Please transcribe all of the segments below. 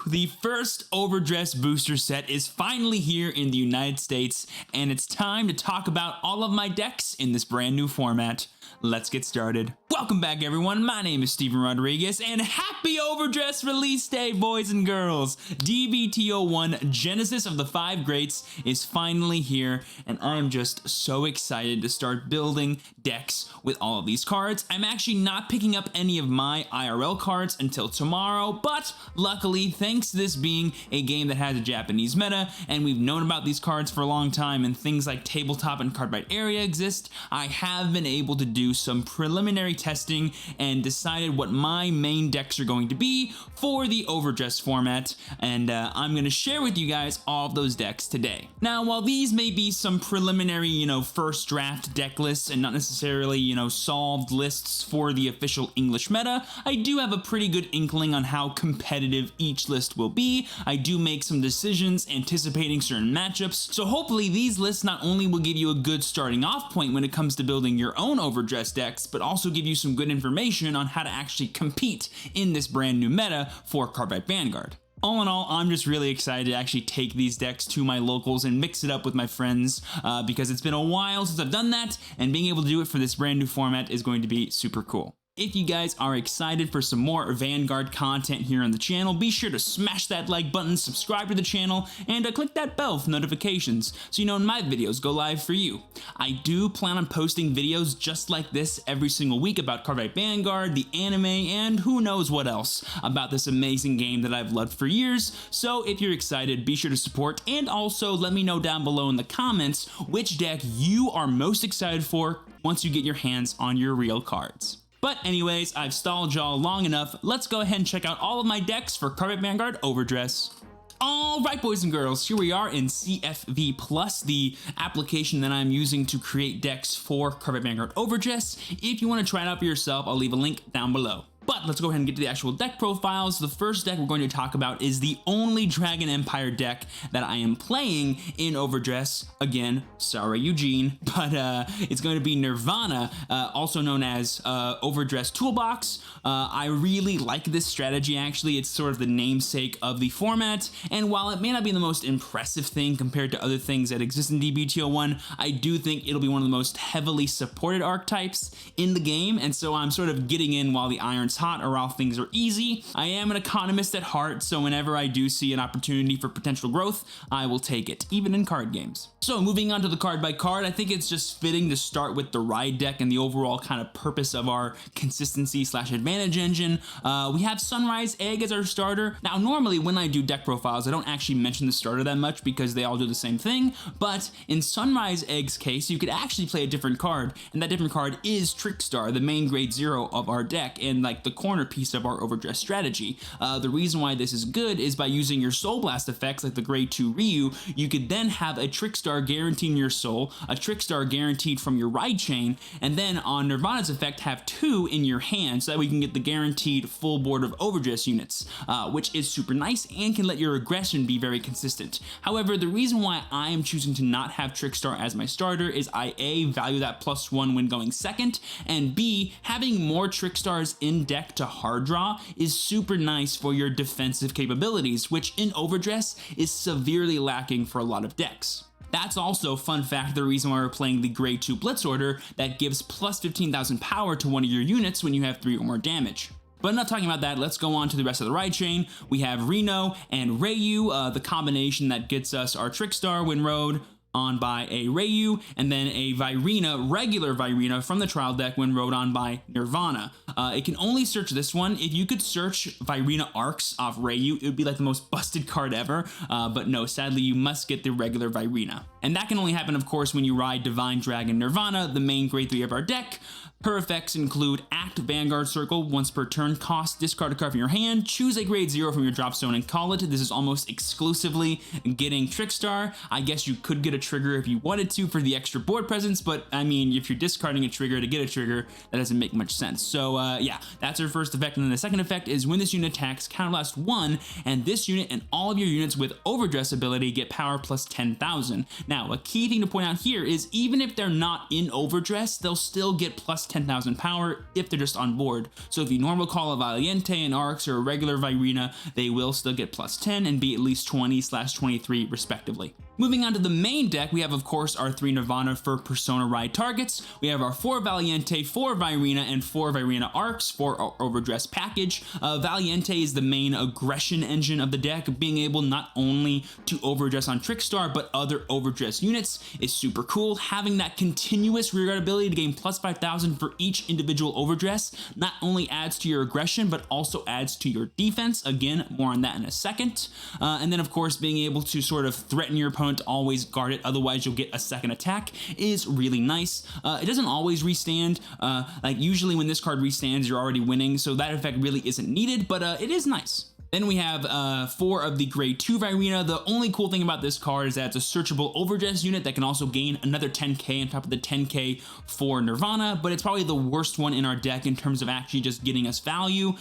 The first Overdress booster set is finally here in the United States, and it's time to talk about all of my decks in this brand new format. Let's get started. Welcome back, everyone. My name is Steven Rodriguez, and happy Overdress release day, boys and girls. DBTO1 Genesis of the Five Greats is finally here, and I am just so excited to start building decks with all of these cards. I'm actually not picking up any of my IRL cards until tomorrow, but luckily, thanks to this being a game that has a Japanese meta, and we've known about these cards for a long time, and things like Tabletop and Cardfight Area exist, I have been able to do some preliminary testing and decided what my main decks are going to be for the Overdress format, and I'm going to share with you guys all of those decks today. Now, while these may be some preliminary, first draft deck lists and not necessarily, solved lists for the official English meta, I do have a pretty good inkling on how competitive each list will be. I do make some decisions anticipating certain matchups, so hopefully these lists not only will give you a good starting off point when it comes to building your own Overdress decks, but also give you some good information on how to actually compete in this brand new meta for Cardfight Vanguard. All in all, I'm just really excited to actually take these decks to my locals and mix it up with my friends because it's been a while since I've done that, and being able to do it for this brand new format is going to be super cool. If you guys are excited for some more Vanguard content here on the channel, be sure to smash that like button, subscribe to the channel, and click that bell for notifications so you know when my videos go live for you. I do plan on posting videos just like this every single week about Cardfight Vanguard, the anime, and who knows what else about this amazing game that I've loved for years. So if you're excited, be sure to support, and also let me know down below in the comments which deck you are most excited for once you get your hands on your real cards. But anyways, I've stalled y'all long enough. Let's go ahead and check out all of my decks for Cardfight Vanguard Overdress. Alright, boys and girls, here we are in CFV Plus, the application that I'm using to create decks for Cardfight Vanguard Overdress. If you want to try it out for yourself, I'll leave a link down below. But let's go ahead and get to the actual deck profiles. The first deck we're going to talk about is the only Dragon Empire deck that I am playing in Overdress. Again, sorry Eugene, but it's going to be Nirvana, also known as Overdress Toolbox. I really like this strategy, actually. It's sort of the namesake of the format, and while it may not be the most impressive thing compared to other things that exist in DBTO1, I do think it'll be one of the most heavily supported archetypes in the game, and so I'm sort of getting in while the iron's hot or while things are easy. I am an economist at heart, so whenever I do see an opportunity for potential growth, I will take it, even in card games. So moving on to the card by card, I think it's just fitting to start with the Ride deck and the overall kind of purpose of our consistency / advantage engine. We have Sunrise Egg as our starter. Now normally when I do deck profiles, I don't actually mention the starter that much because they all do the same thing, but in Sunrise Egg's case, you could actually play a different card, and that different card is Trickstar, the main grade 0 of our deck, and like the corner piece of our Overdress strategy. The reason why this is good is by using your Soul Blast effects like the grade 2 Ryu, you could then have a Trickstar guaranteeing your soul, a Trickstar guaranteed from your Ride chain, and then on Nirvana's effect have 2 in your hand, so that we can get the guaranteed full board of Overdress units, which is super nice and can let your aggression be very consistent. However, the reason why I am choosing to not have Trickstar as my starter is I A, value that +1 when going second, and B, having more Trickstars in deck to hard draw is super nice for your defensive capabilities, which in Overdress is severely lacking for a lot of decks. That's also, fun fact, the reason why we're playing the grade 2 Blitz order that gives plus 15,000 power to one of your units when you have 3 or more damage. But enough talking about that, let's go on to the rest of the Ride chain. We have Reno and Ryu, the combination that gets us our Trickstar when rode on by a Ryu, and then a Virina, regular Virina from the trial deck when rode on by Nirvana. It can only search this one. If you could search Virina Arcs off Ryu, it would be like the most busted card ever, but no, sadly you must get the regular Virina. And that can only happen, of course, when you ride Divine Dragon Nirvana, the main grade 3 of our deck. Her effects include Act Vanguard Circle, once per turn, cost, discard a card from your hand, choose a grade 0 from your drop zone and call it. This is almost exclusively getting Trickstar. I guess you could get a trigger if you wanted to for the extra board presence, but I mean, if you're discarding a trigger to get a trigger, that doesn't make much sense. So yeah, that's her first effect, and then the second effect is when this unit attacks, counterblast 1, and this unit and all of your units with Overdress ability get power plus 10,000. Now, a key thing to point out here is even if they're not in overdress, they'll still get plus 10,000 power if they're just on board. So if you normal call a Valiente, an Arx, or a regular Virina, they will still get plus 10 and be at least 20/23 respectively. Moving on to the main deck, we have of course our 3 Nirvana for Persona Ride targets. We have our 4 Valiente, 4 Virina, and 4 Virina Arcs for our overdress package. Valiente is the main aggression engine of the deck, being able not only to overdress on Trickstar, but other overdress units is super cool. Having that continuous rearguard ability to gain plus 5,000 for each individual overdress not only adds to your aggression, but also adds to your defense. Again, more on that in a second. And then of course, being able to sort of threaten your opponent to always guard it, otherwise you'll get a second attack, is really nice. It doesn't always restand, like usually when this card restands you're already winning, so that effect really isn't needed, but it is nice. Then we have 4 of the grade 2 Virina. The only cool thing about this card is that it's a searchable overdress unit that can also gain another 10k on top of the 10k for Nirvana, but it's probably the worst one in our deck in terms of actually just getting us value,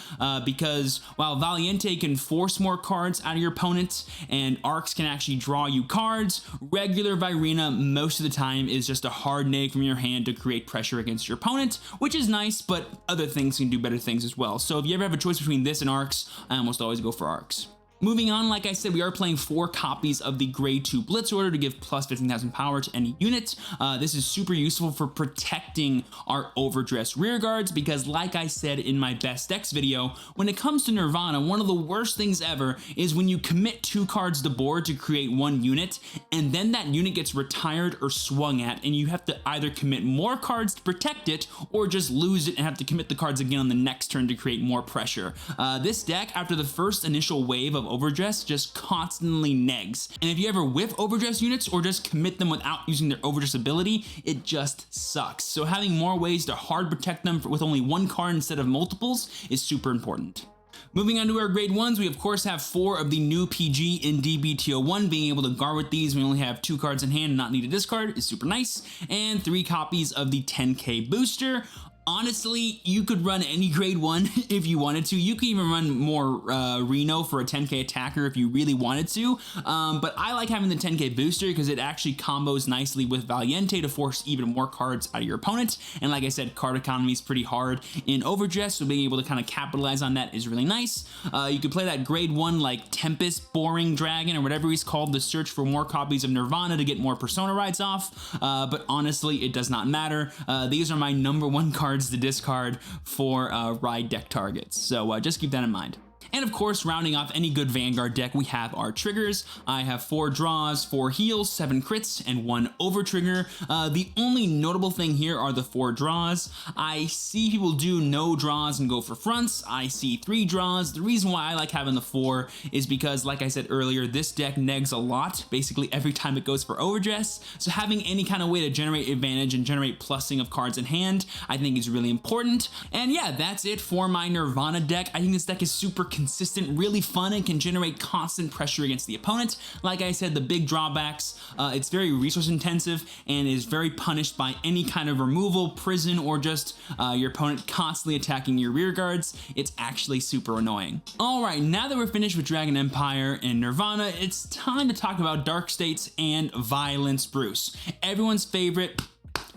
because while Valiente can force more cards out of your opponent and Arcs can actually draw you cards, regular Virina most of the time is just a hard neg from your hand to create pressure against your opponent, which is nice, but other things can do better things as well. So if you ever have a choice between this and Arcs, I almost always go for Arcs. Moving on, like I said, we are playing 4 copies of the grade 2 Blitz Order to give plus 15,000 power to any unit. This is super useful for protecting our overdress rear guards because, like I said in my best decks video, when it comes to Nirvana, one of the worst things ever is when you commit 2 cards to board to create 1 unit, and then that unit gets retired or swung at, and you have to either commit more cards to protect it or just lose it and have to commit the cards again on the next turn to create more pressure. This deck, after the first initial wave of overdress, just constantly negs, and if you ever whiff overdress units or just commit them without using their overdress ability, it just sucks. So having more ways to hard protect them with only 1 card instead of multiples is super important. Moving on to our grade 1s, we of course have 4 of the new PG in DBTO1. Being able to guard with these, we only have 2 cards in hand and not need to discard is super nice, and 3 copies of the 10k booster. Honestly, you could run any grade 1 if you wanted to. You could even run more Reno for a 10k attacker if you really wanted to, but I like having the 10k booster because it actually combos nicely with Valiente to force even more cards out of your opponent, and like I said, card economy is pretty hard in overdress, so being able to kind of capitalize on that is really nice. You could play that grade 1 like Tempest Boring Dragon or whatever he's called to search for more copies of Nirvana to get more Persona rides off, but honestly it does not matter. These are my number 1 cards to discard for ride deck targets, so just keep that in mind. And of course, rounding off any good Vanguard deck, we have our triggers. I have 4 draws, 4 heals, 7 crits, and 1 over trigger. The only notable thing here are the 4 draws. I see people do no draws and go for fronts. I see 3 draws. The reason why I like having the 4 is because, like I said earlier, this deck negs a lot, basically every time it goes for overdress. So having any kind of way to generate advantage and generate plussing of cards in hand, I think is really important. And yeah, that's it for my Nirvana deck. I think this deck is super consistent, really fun, and can generate constant pressure against the opponent. Like I said, the big drawbacks, it's very resource intensive and is very punished by any kind of removal, prison, or just your opponent constantly attacking your rear guards. It's actually super annoying. All right, now that we're finished with Dragon Empire and Nirvana, it's time to talk about Dark States and Violence Bruce, everyone's favorite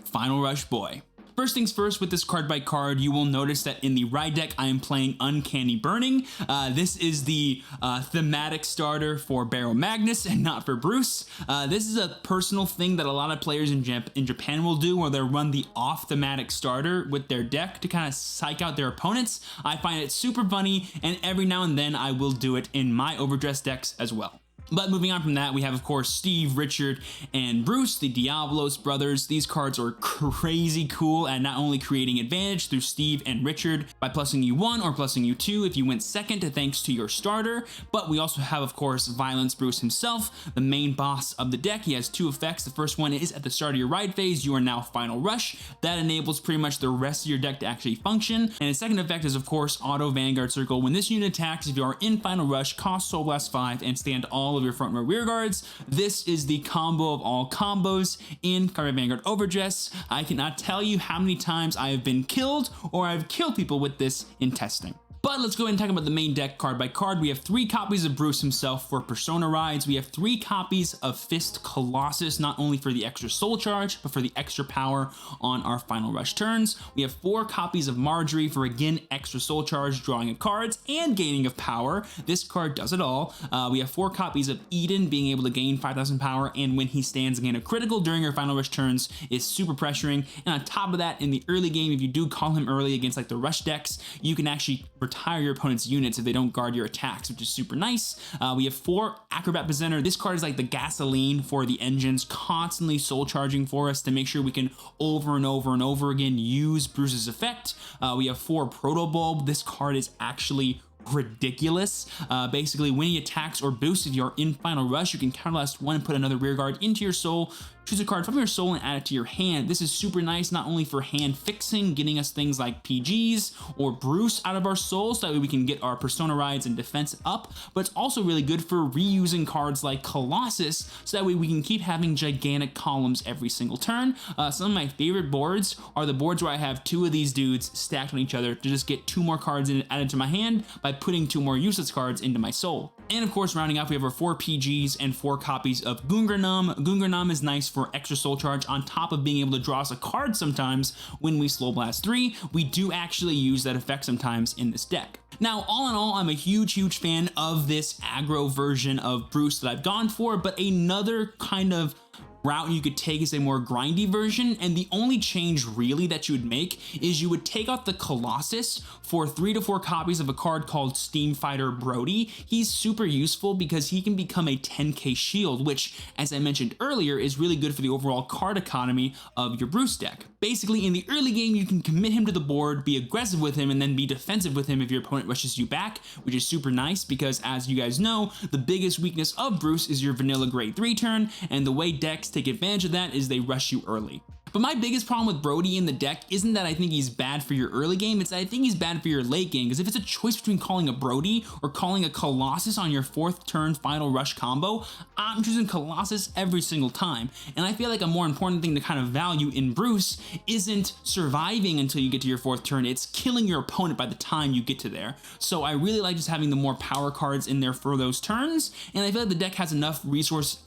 Final Rush boy. First things first, with this card by card, you will notice that in the ride deck, I am playing Uncanny Burning. This is the thematic starter for Baron Magnus and not for Bruce. This is a personal thing that a lot of players in Japan will do, where they'll run the off-thematic starter with their deck to kind of psych out their opponents. I find it super funny, and every now and then I will do it in my overdress decks as well. But moving on from that, we have, of course, Steve, Richard, and Bruce, the Diablos brothers. These cards are crazy cool at not only creating advantage through Steve and Richard by plussing you 1 or plussing you 2 if you went second thanks to your starter, but we also have, of course, Violence Bruce himself, the main boss of the deck. He has 2 effects. The first one is at the start of your ride phase, you are now Final Rush. That enables pretty much the rest of your deck to actually function. And his second effect is, of course, Auto Vanguard Circle. When this unit attacks, if you are in Final Rush, cost Soul Blast 5 and stand all of your front row rear guards. This is the combo of all combos in Card Vanguard Overdress. I cannot tell you how many times I have been killed or I've killed people with this in testing. But let's go ahead and talk about the main deck card by card. We have 3 copies of Bruce himself for Persona Rides. We have 3 copies of Fist Colossus, not only for the extra soul charge, but for the extra power on our final rush turns. We have 4 copies of Marjorie for, again, extra soul charge, drawing of cards, and gaining of power. This card does it all. We have 4 copies of Eden, being able to gain 5,000 power, and when he stands again, a critical during our final rush turns is super pressuring. And on top of that, in the early game, if you do call him early against like the rush decks, you can actually retire your opponent's units if they don't guard your attacks, which is super nice. We have 4 Acrobat Presenter. This card is like the gasoline for the engines, constantly soul charging for us to make sure we can over and over and over again use Bruce's effect. We have 4 Proto Bulb. This card is actually ridiculous. Basically, when he attacks or boosts, if you're in final rush, you can counterblast 1 and put another rear guard into your soul. Choose a card from your soul and add it to your hand. This is super nice, not only for hand fixing, getting us things like PGs or Bruce out of our souls, so that way we can get our Persona Rides and defense up, but it's also really good for reusing cards like Colossus, so that way we can keep having gigantic columns every single turn. Some of my favorite boards are the boards where I have 2 of these dudes stacked on each other to just get 2 more cards added to my hand by putting 2 more useless cards into my soul. And of course, rounding off, we have our 4 PGs and 4 copies of Gungrunam. Gungrunam is nice for extra soul charge on top of being able to draw us a card sometimes when we slow blast 3. We do actually use that effect sometimes in this deck. Now, all in all, I'm a huge fan of this aggro version of Bruce that I've gone for, but another kind of route you could take is a more grindy version, and the only change really that you would make is you would take out the Colossus for 3 to 4 copies of a card called Steam Fighter Brody. He's super useful because he can become a 10k shield, which, as I mentioned earlier, is really good for the overall card economy of your Bruce deck. Basically, in the early game, you can commit him to the board, be aggressive with him, and then be defensive with him if your opponent rushes you back, which is super nice because, as you guys know, the biggest weakness of Bruce is your vanilla grade 3 turn, and the way decks take advantage of that is they rush you early. But my biggest problem with Brody in the deck isn't that I think he's bad for your early game, it's that I think he's bad for your late game, because if it's a choice between calling a Brody or calling a Colossus on your 4th turn final rush combo, I'm choosing Colossus every single time. And I feel like a more important thing to kind of value in Bruce isn't surviving until you get to your 4th turn, it's killing your opponent by the time you get to there. So I really like just having the more power cards in there for those turns, and I feel like the deck has enough resource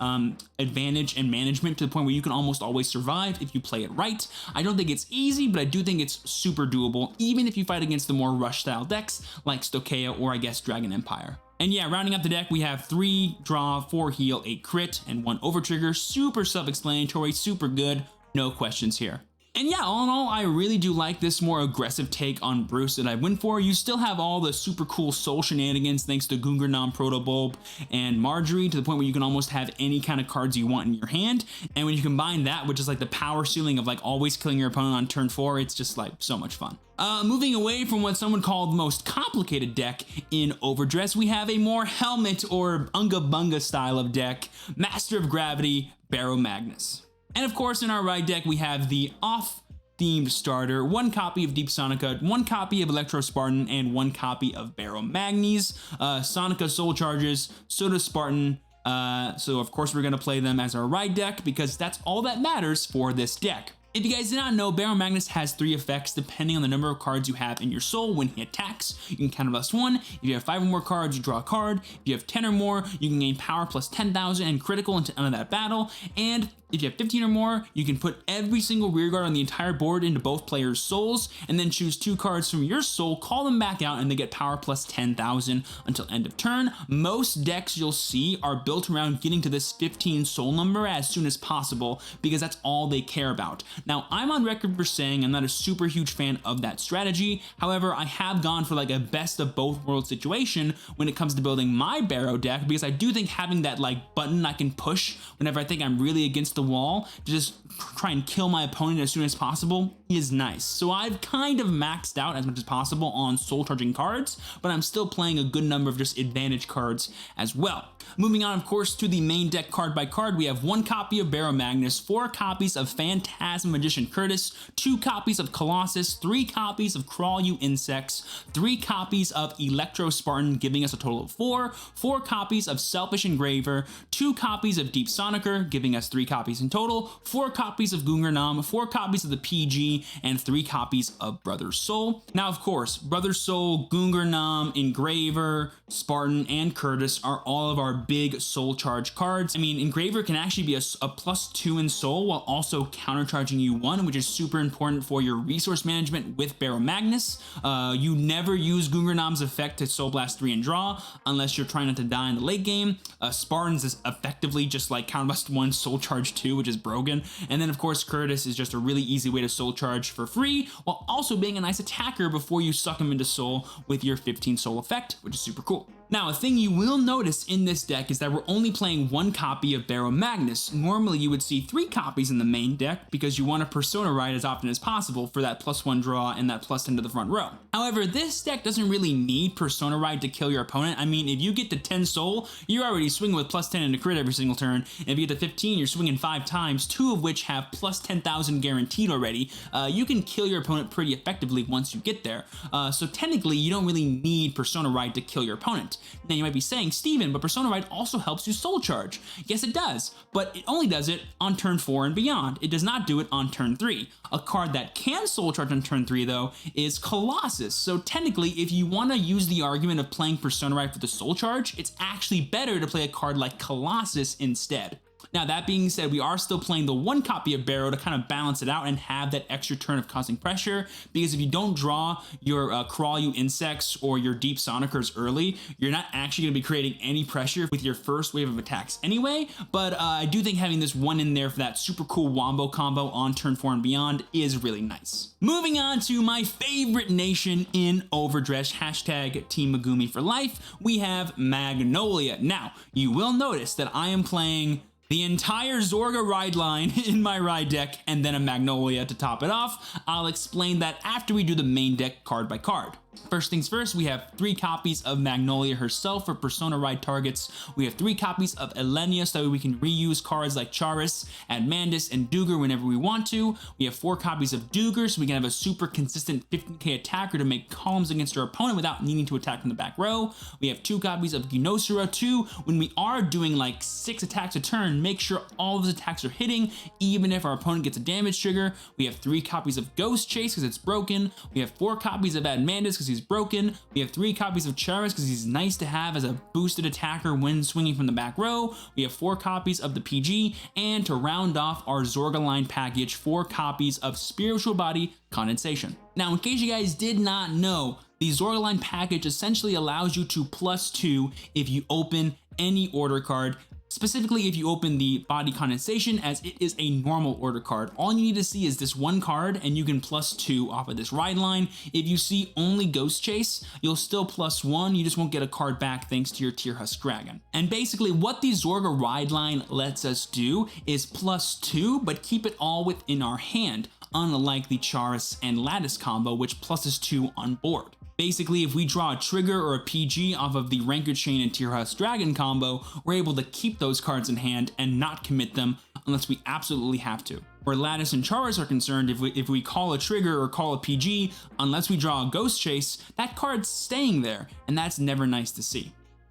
advantage and management to the point where you can almost always survive if you play it right. I don't think it's easy, but I do think it's super doable, even if you fight against the more rush style decks like Stochea or I guess Dragon Empire. And yeah, rounding up the deck, we have 3 draw, 4 heal, 8 crit, and 1 overtrigger. Super self-explanatory, super good, no questions here. And yeah, all in all, I really do like this more aggressive take on Bruce that I went for. You still have all the super cool soul shenanigans thanks to Gungrunam, Proto Bulb, and Marjorie, to the point where you can almost have any kind of cards you want in your hand. And when you combine that with just like the power ceiling of like always killing your opponent on turn 4, it's just like so much fun. Moving away from what someone called the most complicated deck in Overdress, we have a more helmet or Unga Bunga style of deck, Master of Gravity, Barrow Magnus. And of course, in our ride deck, we have the off-themed starter, 1 copy of Deep Sonica, 1 copy of Electro Spartan, and 1 copy of Barrow Magnes. Sonica soul charges, so does Spartan. So of course, we're going to play them as our ride deck because that's all that matters for this deck. If you guys did not know, Barrow Magnus has 3 effects depending on the number of cards you have in your soul when he attacks. You can counterblast 1. If you have 5 or more cards, you draw a card. If you have 10 or more, you can gain power plus 10,000 and critical into end of that battle. And if you have 15 or more, you can put every single rear guard on the entire board into both players' souls, and then choose 2 cards from your soul, call them back out, and they get power plus 10,000 until end of turn. Most decks you'll see are built around getting to this 15 soul number as soon as possible, because that's all they care about. Now, I'm on record for saying I'm not a super huge fan of that strategy. However, I have gone for like a best of both worlds situation when it comes to building my Barrow deck, because I do think having that like button I can push whenever I think I'm really against the wall to just try and kill my opponent as soon as possible is nice. So I've kind of maxed out as much as possible on soul charging cards, but I'm still playing a good number of just advantage cards as well. Moving on, of course, to the main deck card by card, we have 1 copy of Barrow Magnus, 4 copies of Phantasm Magician Curtis, 2 copies of Colossus, 3 copies of Crawl You Insects, 3 copies of Electro Spartan, giving us a total of 4 copies of Selfish Engraver, 2 copies of Deep Sonicer, giving us 3 copies in total, 4 copies of Gungrunam, 4 copies of the PG, Megumi, and 3 copies of Brother's Soul. Now, of course, Brother's Soul, Gungnir Nam, Engraver, Spartan, and Curtis are all of our big soul charge cards. I mean, Engraver can actually be a +2 in soul while also countercharging you 1, which is super important for your resource management with Barrow Magnus. You never use Gungnir Nam's effect to Soul Blast 3 and draw unless you're trying not to die in the late game. Spartans is effectively just like Counterblast 1, Soul Charge 2, which is broken. And then, of course, Curtis is just a really easy way to Soul Charge for free while also being a nice attacker before you suck him into Soul with your 15 Soul effect, which is super cool. Now, a thing you will notice in this deck is that we're only playing 1 copy of Barrow Magnus. Normally, you would see 3 copies in the main deck because you want to Persona Ride as often as possible for that +1 draw and that +10 to the front row. However, this deck doesn't really need Persona Ride to kill your opponent. I mean, if you get to 10 Soul, you're already swinging with +10 into crit every single turn. And if you get to 15, you're swinging 5 times, 2 of which have +10,000 guaranteed already. You can kill your opponent pretty effectively once you get there. So technically, you don't really need Persona Ride to kill your opponent. Now you might be saying, Steven, but Persona Ride also helps you Soul Charge. Yes, it does, but it only does it on turn 4 and beyond. It does not do it on turn 3. A card that can Soul Charge on turn 3, though, is Colossus. So technically, if you want to use the argument of playing Persona Ride for the Soul Charge, it's actually better to play a card like Colossus instead. Now, that being said, we are still playing the 1 copy of Barrow to kind of balance it out and have that extra turn of causing pressure, because if you don't draw your Crawl You Insects or your Deep Sonicers early, you're not actually going to be creating any pressure with your first wave of attacks anyway, but I do think having this 1 in there for that super cool Wombo combo on turn 4 and beyond is really nice. Moving on to my favorite nation in Overdress, hashtag Team Megumi for life, we have Magnolia. Now, you will notice that I am playing the entire Zorga ride line in my ride deck and then a Magnolia to top it off. I'll explain that after we do the main deck card by card. First things first, we have 3 copies of Magnolia herself for Persona Ride targets. We have 3 copies of Elenia so that we can reuse cards like Charis, Admandus, and Duger whenever we want to. We have 4 copies of Duger so we can have a super consistent 15k attacker to make columns against our opponent without needing to attack from the back row. We have 2 copies of Gynosura 2. When we are doing like 6 attacks a turn, make sure all of those attacks are hitting, even if our opponent gets a damage trigger. We have 3 copies of Ghost Chase because it's broken. We have 4 copies of Admandus because he's broken. We have 3 copies of Charis because he's nice to have as a boosted attacker when swinging from the back row. We have 4 copies of the PG, and to round off our Zorga line package, 4 copies of Spiritual Body Condensation. Now, in case you guys did not know, the Zorga line package essentially allows you to +2 if you open any order card. Specifically, if you open the Body Condensation, as it is a normal order card. All you need to see is this 1 card, and you can +2 off of this ride line. If you see only Ghost Chase, you'll still +1, you just won't get a card back thanks to your Tearhusk Dragon. And basically, what the Zorga ride line lets us do is +2, but keep it all within our hand, unlike the Charis and Lattice combo, which +2 on board. Basically, if we draw a trigger or a PG off of the Rancor Chain and Tearhusk Dragon combo, we're able to keep those cards in hand and not commit them unless we absolutely have to. Where Lattice and Charis are concerned, if we call a trigger or call a PG, unless we draw a Ghost Chase, that card's staying there, and that's never nice to see.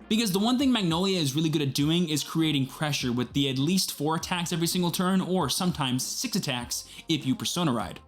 Because the one thing Magnolia is really good at doing is creating pressure with the at least 4 attacks every single turn, or sometimes 6 attacks if you Persona Ride.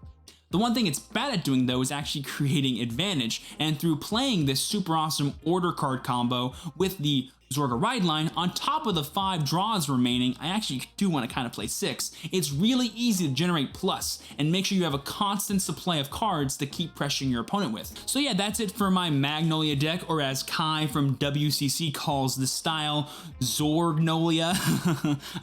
The one thing it's bad at doing, though, is actually creating advantage, and through playing this super awesome order card combo with the Zorga ride line, on top of the 5 draws remaining, I actually do want to kind of play 6. It's really easy to generate plus, and make sure you have a constant supply of cards to keep pressuring your opponent with. So yeah, that's it for my Magnolia deck, or as Kai from WCC calls the style, Zorgnolia.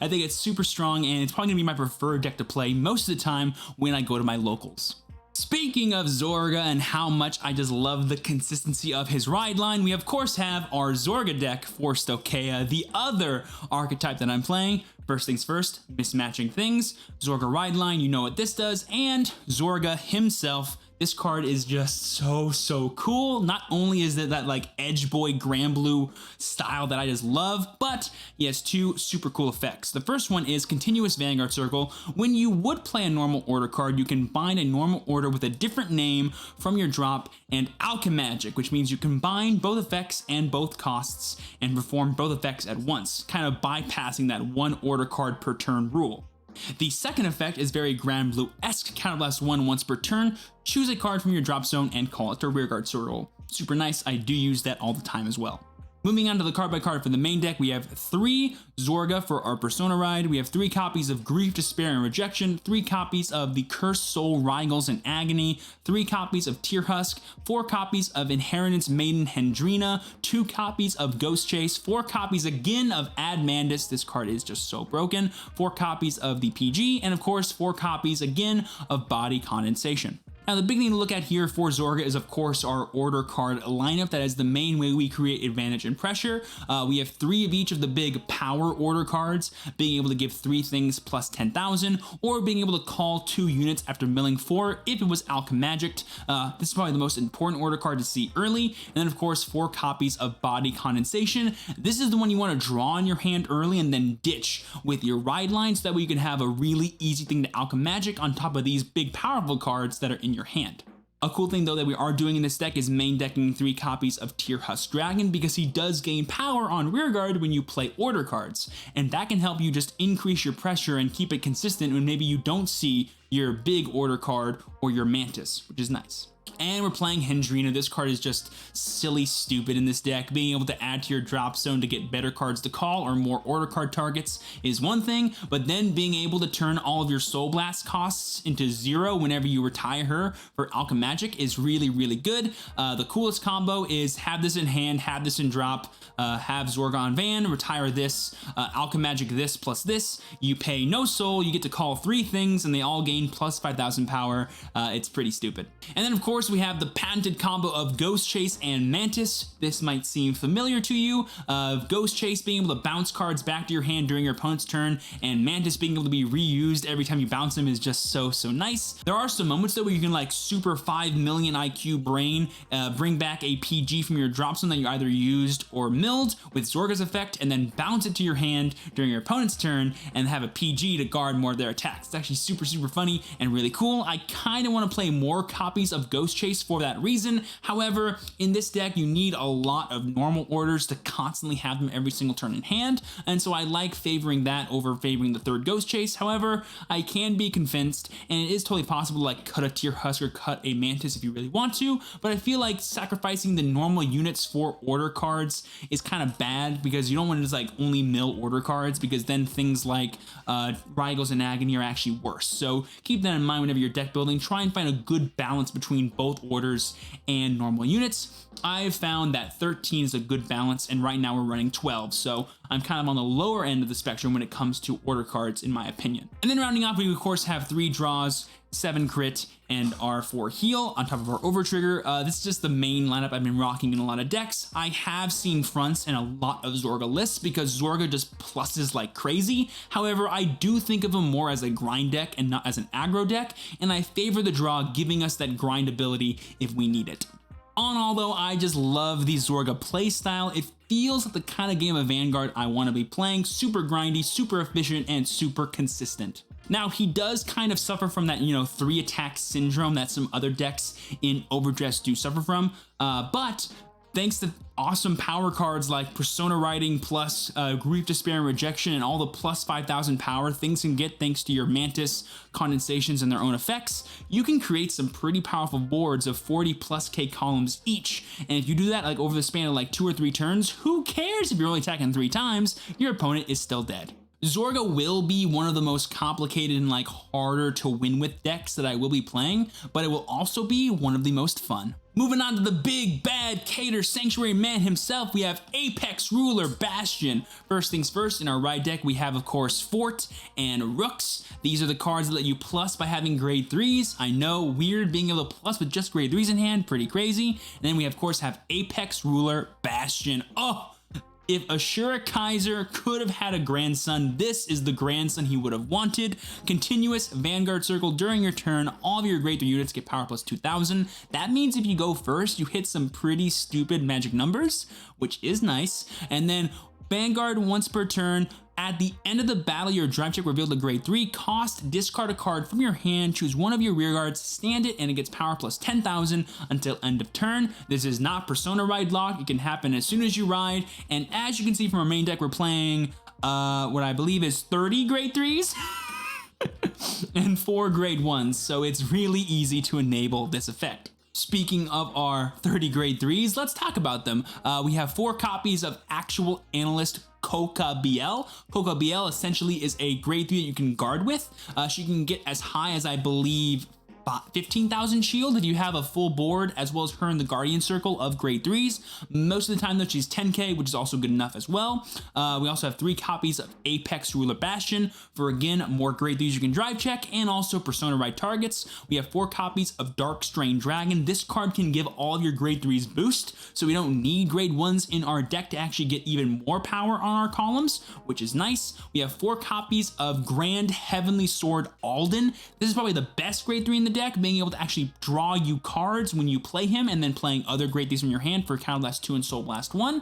I think it's super strong, and it's probably going to be my preferred deck to play most of the time when I go to my locals. Speaking of Zorga and how much I just love the consistency of his ride line, we of course have our Zorga deck for Stokeia, the other archetype that I'm playing. First things first, mismatching things, Zorga ride line, you know what this does, and Zorga himself. This card is just so cool. Not only is it that like Edge Boy Granblue style that I just love, but he has 2 super cool effects. The first one is Continuous Vanguard Circle. When you would play a normal order card, you can bind a normal order with a different name from your drop, and Alchemagic, which means you combine both effects and both costs and perform both effects at once, kind of bypassing that 1 order card per turn rule. The second effect is very Grand Blue-esque, counterblast 1 once per turn, choose a card from your drop zone and call it to rearguard circle. Super nice, I do use that all the time as well. Moving on to the card by card for the main deck, we have 3 Zorga for our Persona Ride, we have 3 copies of Grief, Despair, and Rejection, 3 copies of the Cursed Soul, Rygels, and Agony, 3 copies of Tear Husk, 4 copies of Inheritance Maiden Hendrina, 2 copies of Ghost Chase, 4 copies again of Admandus, this card is just so broken, 4 copies of the PG, and of course 4 copies again of Body Condensation. Now, the big thing to look at here for Zorga is, of course, our order card lineup. That is the main way we create advantage and pressure. We have 3 of each of the big power order cards, being able to give 3 things plus 10,000, or being able to call 2 units after milling 4 if it was Alchemagicked. This is probably the most important order card to see early. And then, of course, 4 copies of Body Condensation. This is the one you want to draw in your hand early and then ditch with your ride line, so that way you can have a really easy thing to Alchemagick on top of these big powerful cards that are in your hand. A cool thing though that we are doing in this deck is main decking 3 copies of Tear Husk Dragon, because he does gain power on rearguard when you play order cards, and that can help you just increase your pressure and keep it consistent when maybe you don't see your big order card or your Mantis, which is nice. And we're playing Hendrina. This card is just silly stupid in this deck. Being able to add to your drop zone to get better cards to call or more order card targets is one thing, but then being able to turn all of your Soul Blast costs into 0 whenever you retire her for Alchemagick is really, really good. The coolest combo is have this in hand, have this in drop, have Zorga on Van, retire this, Alchemagick this plus this. You pay no soul, you get to call 3 things, and they all gain plus 5,000 power. It's pretty stupid. And then, of course, we have the patented combo of Ghost Chase and Mantis. This might seem familiar to you. Ghost Chase being able to bounce cards back to your hand during your opponent's turn, and Mantis being able to be reused every time you bounce them is just so nice. There are some moments though where you can like super 5 million IQ brain, bring back a PG from your drop zone that you either used or milled with Zorga's effect, and then bounce it to your hand during your opponent's turn and have a PG to guard more of their attacks. It's actually super funny and really cool. I kind of want to play more copies of Ghost Chase for that reason. However, in this deck, you need a lot of normal orders to constantly have them every single turn in hand, and so I like favoring that over favoring the 3rd Ghost Chase. However, I can be convinced, and it is totally possible to like cut a Tear Husk or cut a Mantis if you really want to, but I feel like sacrificing the normal units for order cards is kind of bad, because you don't want to just like only mill order cards, because then things like Rygels and Agony are actually worse. So keep that in mind whenever you're deck building. Try and find a good balance between both orders and normal units. I've found that 13 is a good balance, and right now we're running 12, so I'm kind of on the lower end of the spectrum when it comes to order cards, in my opinion. And then rounding off, we of course have 3 draws, 7 crit, and R4 heal on top of our over trigger. This is just the main lineup I've been rocking in a lot of decks. I have seen fronts in a lot of Zorga lists because Zorga just pluses like crazy. However, I do think of him more as a grind deck and not as an aggro deck, and I favor the draw, giving us that grind ability if we need it. All in all though, I just love the Zorga playstyle. It feels like the kind of game of Vanguard I want to be playing. Super grindy, super efficient, and super consistent. Now, he does kind of suffer from that, 3 attack syndrome that some other decks in Overdress do suffer from, but thanks to awesome power cards like Persona Riding plus Grief, Despair, and Rejection, and all the plus 5,000 power things can get thanks to your Mantis condensations and their own effects, you can create some pretty powerful boards of 40 plus K columns each. And if you do that like over the span of like 2 or 3 turns, who cares if you're only attacking 3 times? Your opponent is still dead. Zorga will be one of the most complicated and like harder to win with decks that I will be playing, but it will also be one of the most fun. Moving on to the big bad Cater Sanctuary man himself, we have Apex Ruler Bastion. First things first, in our ride deck we have of course Fort and Rooks. These are the cards that let you plus by having grade 3s. I know, weird being able to plus with just grade 3s in hand, pretty crazy. And then we of course have Apex Ruler Bastion. Oh! If Ashura Kaiser could have had a grandson, this is the grandson he would have wanted. Continuous Vanguard Circle during your turn. All of your grade 3 units get power plus 2,000. That means if you go first, you hit some pretty stupid magic numbers, which is nice. And then Vanguard once per turn. At the end of the battle, your drive check revealed a grade 3 cost. Discard a card from your hand, choose one of your rear guards, stand it, and it gets power plus 10,000 until end of turn. This is not Persona Ride lock. It can happen as soon as you ride. And as you can see from our main deck, we're playing what I believe is 30 grade 3s. and 4 grade 1s, so it's really easy to enable this effect. Speaking of our 30 grade 3s, let's talk about them. We have 4 copies of Actual Analyst Coca BL. Coca BL essentially is a grade 3 that you can guard with. She can get as high as, I believe, 15,000 shield if you have a full board, as well as her in the Guardian Circle of grade 3s. Most of the time though, she's 10k, which is also good enough as well. We also have 3 copies of Apex Ruler Bastion for, again, more grade 3s you can drive check, and also Persona Right targets. We have 4 copies of Dark Strain Dragon. This card can give all of your grade 3s boost, so we don't need grade 1s in our deck to actually get even more power on our columns, which is nice. We have 4 copies of Grand Heavenly Sword Alden. This is probably the best grade 3 in the deck, being able to actually draw you cards when you play him, and then playing other grade 3s from your hand for Counter Blast 2 and Soul Blast 1.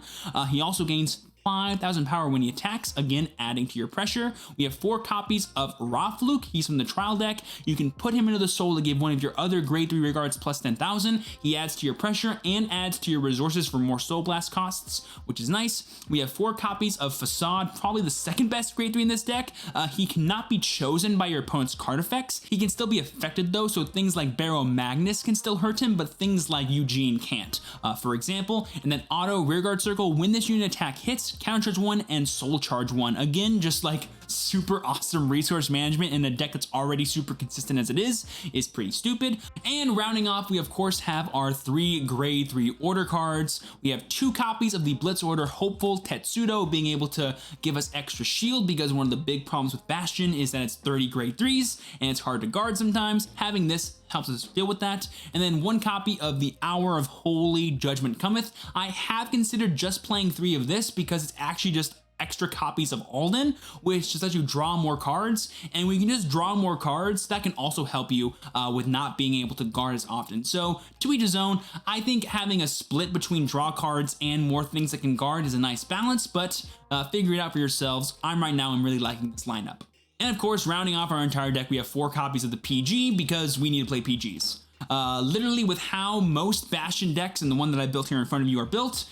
He also gains 5,000 power when he attacks, again adding to your pressure. We have 4 copies of Rafluk. He's from the trial deck. You can put him into the soul to give one of your other grade 3 regards plus 10,000. He adds to your pressure and adds to your resources for more soul blast costs, which is nice. We have 4 copies of Facade, probably the second best grade 3 in this deck. He cannot be chosen by your opponent's card effects. He can still be affected though, so things like Barrow Magnus can still hurt him, but things like Eugene can't, for example. And then auto rearguard circle, when this unit attack hits, countercharge 1 and soul charge 1. Again, just like super awesome resource management in a deck that's already super consistent as it is pretty stupid. And rounding off, we of course have our 3 grade 3 order cards. We have 2 copies of the Blitz Order Hopeful Tetsudo, being able to give us extra shield, because one of the big problems with Bastion is that it's 30 grade 3s and it's hard to guard sometimes. Having this helps us deal with that. And then 1 copy of the Hour of Holy Judgment Cometh. I have considered just playing 3 of this because it's actually just extra copies of Alden, which just lets you draw more cards. And when you can just draw more cards, that can also help you with not being able to guard as often. So to each his own. I think having a split between draw cards and more things that can guard is a nice balance, but figure it out for yourselves. I'm really liking this lineup. And of course, rounding off our entire deck, we have 4 copies of the PG because we need to play PGs. Literally, with how most Bastion decks and the one that I built here in front of you are built,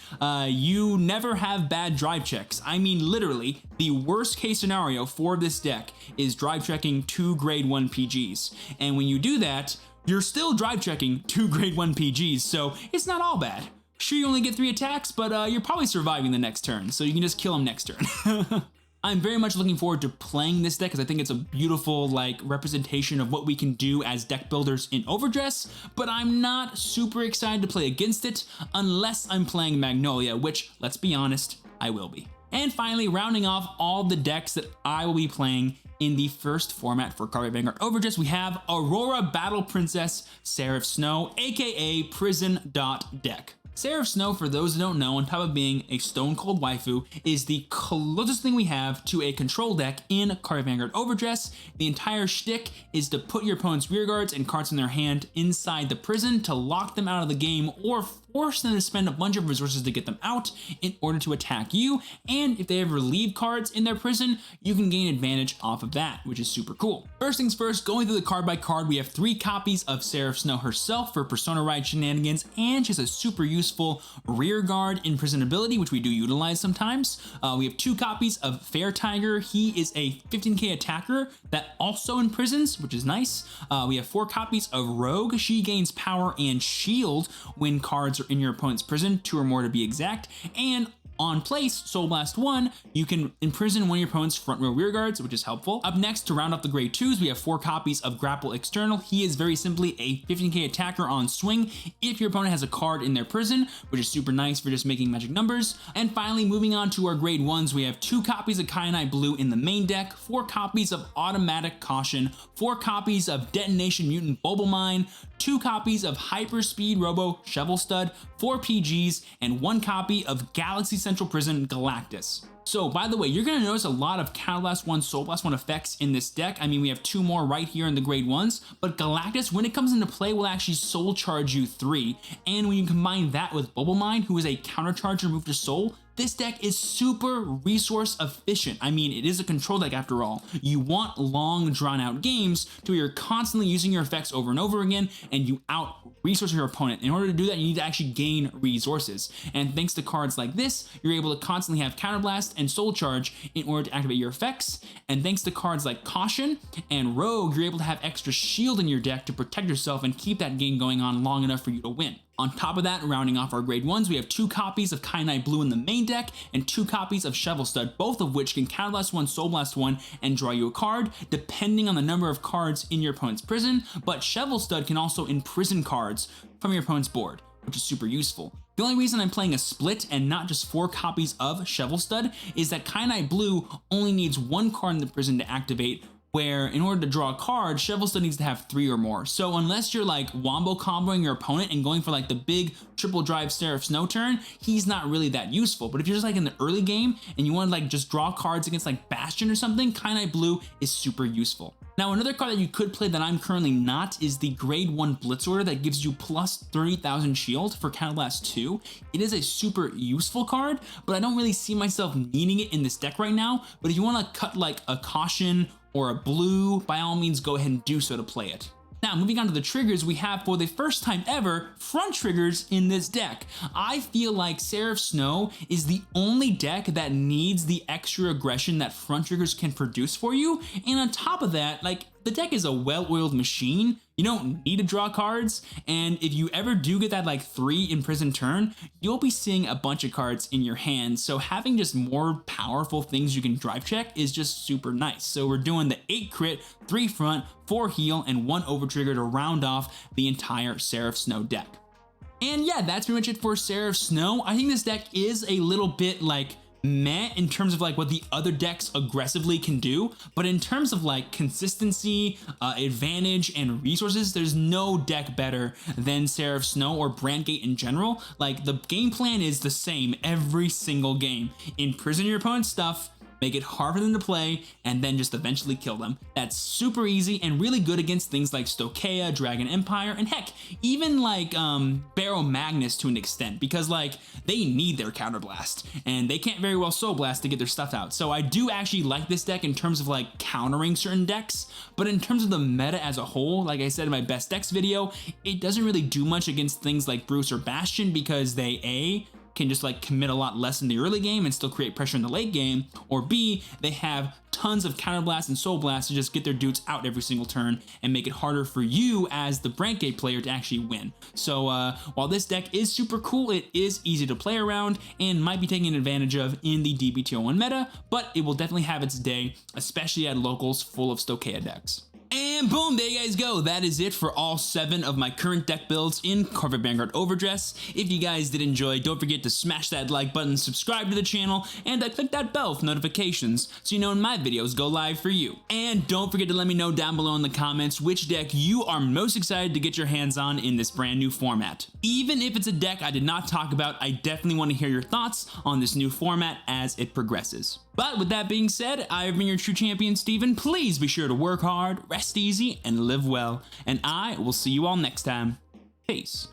you never have bad drive checks. I mean, literally, the worst case scenario for this deck is drive checking 2 grade 1 PGs. And when you do that, you're still drive checking 2 grade 1 PGs, so it's not all bad. Sure, you only get 3 attacks, but you're probably surviving the next turn, so you can just kill them next turn. I'm very much looking forward to playing this deck because I think it's a beautiful representation of what we can do as deck builders in Overdress, but I'm not super excited to play against it unless I'm playing Magnolia, which, let's be honest, I will be. And finally, rounding off all the decks that I will be playing in the first format for Card Fight Vanguard Overdress, we have Aurora Battle Princess Seraph Snow, aka Prison Deck. Seraph Snow, for those who don't know, on top of being a stone cold waifu, is the closest thing we have to a control deck in Card Fight Vanguard Overdress. The entire shtick is to put your opponent's rearguards and cards in their hand inside the prison to lock them out of the game or force them to spend a bunch of resources to get them out in order to attack you. And if they have relieve cards in their prison, you can gain advantage off of that, which is super cool. First things first, going through the card by card, we have 3 copies of Seraph Snow herself for Persona Ride shenanigans, and she has a super useful rear guard in prison ability, which we do utilize sometimes. We have 2 copies of Fair Tiger. He is a 15k attacker that also imprisons, which is nice. We have 4 copies of Rogue. She gains power and shield when cards are in your opponent's prison, 2 or more to be exact. And on place, Soul Blast 1, you can imprison one of your opponent's front row rear guards, which is helpful. Up next, to round up the grade 2s, we have 4 copies of Grapple External. He is very simply a 15k attacker on swing if your opponent has a card in their prison, which is super nice for just making magic numbers. And finally, moving on to our grade 1s, we have 2 copies of Kyanite Blue in the main deck, 4 copies of Automatic Caution, 4 copies of Detonation Mutant Bulbul Mine, 2 copies of Hyperspeed Robo Shovel Stud, 4 PGs, and 1 copy of Galaxy Central Prison Galactus. So, by the way, you're going to notice a lot of Counter Blast 1, Soul Blast 1 effects in this deck. I mean, we have 2 more right here in the grade 1s, but Galactus, when it comes into play, will actually Soul Charge you 3, and when you combine that with Bulbul Mine, who is a counter charge remove to Soul, This deck is super resource efficient. I mean, it is a control deck after all. You want long drawn out games to where you're constantly using your effects over and over again and you out resource your opponent. In order to do that, you need to actually gain resources. And thanks to cards like this, you're able to constantly have Counterblast and Soul Charge in order to activate your effects. And thanks to cards like Caution and Rogue, you're able to have extra shield in your deck to protect yourself and keep that game going on long enough for you to win. On top of that, rounding off our grade 1s, we have 2 copies of Kyanite Blue in the main deck and 2 copies of Shovel Stud, both of which can Counterblast 1, Soul Blast 1, and draw you a card, depending on the number of cards in your opponent's prison, but Shovel Stud can also imprison cards from your opponent's board, which is super useful. The only reason I'm playing a split and not just 4 copies of Shovel Stud is that Kyanite Blue only needs 1 card in the prison to activate, where in order to draw a card, Shovel Stud needs to have 3 or more. So unless you're like wombo comboing your opponent and going for like the big triple drive Seraph Snow turn, he's not really that useful. But if you're just like in the early game and you want to like just draw cards against like Bastion or something, Kyanite Blue is super useful. Now, another card that you could play that I'm currently not is the grade 1 Blitz Order that gives you plus 30,000 shield for Counterblast 2. It is a super useful card, but I don't really see myself needing it in this deck right now. But if you want to cut like a Caution or a blue, by all means go ahead and do so to play it. Now, moving on to the triggers, we have for the first time ever front triggers in this deck. I feel like Seraph Snow is the only deck that needs the extra aggression that front triggers can produce for you. And on top of that, like, the deck is a well-oiled machine. You don't need to draw cards, and if you ever do get that like 3 imprison turn, you'll be seeing a bunch of cards in your hand, so having just more powerful things you can drive check is just super nice. So we're doing the 8 crit, 3 front, 4 heal, and 1 over trigger to round off the entire Seraph Snow deck. And yeah, that's pretty much it for Seraph Snow. I think this deck is a little bit like meh in terms of like what the other decks aggressively can do, but in terms of like consistency, advantage, and resources, there's no deck better than Seraph Snow or Brandgate in general. Like, the game plan is the same every single game. Imprison your opponent's stuff, make it hard for them to play, and then just eventually kill them. That's super easy and really good against things like Stokeia, Dragon Empire, and heck, even like Barrow Magnus to an extent, because like they need their Counterblast, and they can't very well Soul Blast to get their stuff out. So I do actually like this deck in terms of like countering certain decks, but in terms of the meta as a whole, like I said in my best decks video, it doesn't really do much against things like Bruce or Bastion because they can just like commit a lot less in the early game and still create pressure in the late game, or B, they have tons of Counterblast and Soul Blast to just get their dudes out every single turn and make it harder for you as the Brandgate player to actually win. So while this deck is super cool, it is easy to play around and might be taken advantage of in the DBTO1 meta, but it will definitely have its day, especially at locals full of Stokeia decks. And boom, there you guys go. That is it for all 7 of my current deck builds in Corvette Vanguard Overdress. If you guys did enjoy, don't forget to smash that like button, subscribe to the channel, and click that bell for notifications so you know when my videos go live for you. And don't forget to let me know down below in the comments which deck you are most excited to get your hands on in this brand new format. Even if it's a deck I did not talk about, I definitely want to hear your thoughts on this new format as it progresses. But with that being said, I have been your true champion, Steven. Please be sure to work hard, rest easy, and live well. And I will see you all next time. Peace.